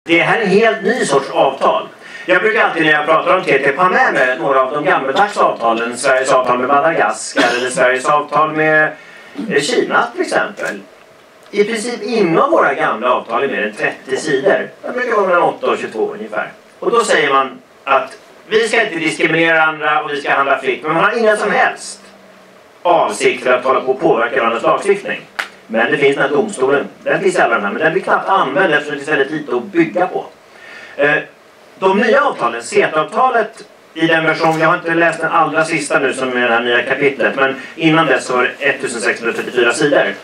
Det här är en helt ny sorts avtal. Jag brukar alltid när jag pratar om TTIP ha med mig några av de gammaldags avtalen. Sveriges avtal med Madagaskar eller Sveriges avtal med Kina till exempel. I princip inom våra gamla avtal är mer än 30 sidor. Det brukar vara mellan 8 och 22 ungefär. Och då säger man att vi ska inte diskriminera andra och vi ska handla fritt. Men man har ingen som helst avsikt för att hålla på och påverka varandras lagstiftning. Men det finns den här domstolen. Den finns alla de här, men den blir knappt använd eftersom det finns väldigt lite att bygga på. De nya avtalen, CETA-avtalet i den version, jag har inte läst den allra sista nu som är det här nya kapitlet, men innan dess så var det 1634 sidor.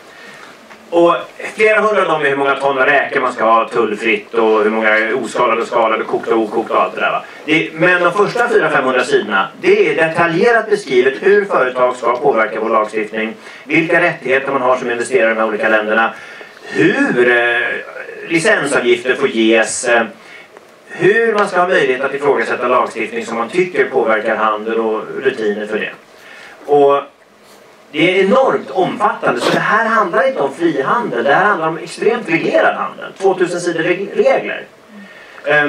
Och flera hundra av dem är hur många ton räkor man ska ha tullfritt och hur många oskalade och skalade, kokta och okokta och allt det där va. Men de första 400-500 sidorna, det är detaljerat beskrivet hur företag ska påverka vår lagstiftning, vilka rättigheter man har som investerare i de här olika länderna, hur licensavgifter får ges, hur man ska ha möjlighet att ifrågasätta lagstiftning som man tycker påverkar handel och rutiner för det. Och det är enormt omfattande, så det här handlar inte om frihandel, det här handlar om extremt reglerad handel. 2000 sidor regler.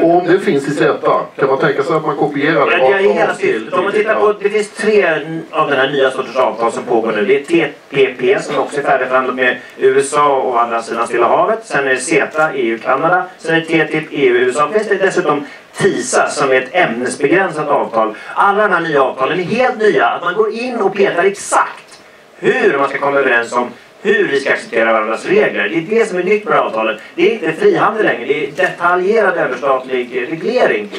Och om det finns i CETA, kan man tänka sig att man kopierar det? Ja, det är hela syftet. Om man tittar på, det finns 3 av den här nya sorters avtal som pågår nu. Det är TPP som också är färdigförhandlat med USA och andra sidan Stilla havet. Sen är det CETA, EU-Kanada. Sen är det TTIP, EU-USA. Finns det dessutom TISA som är ett ämnesbegränsat avtal. Alla de här nya avtalen är helt nya. Att man går in och petar exakt hur man ska komma överens om hur vi ska acceptera varandras regler. Det är det som är nytt med avtalen. Det är inte frihandel längre, det är detaljerad överstatlig reglering.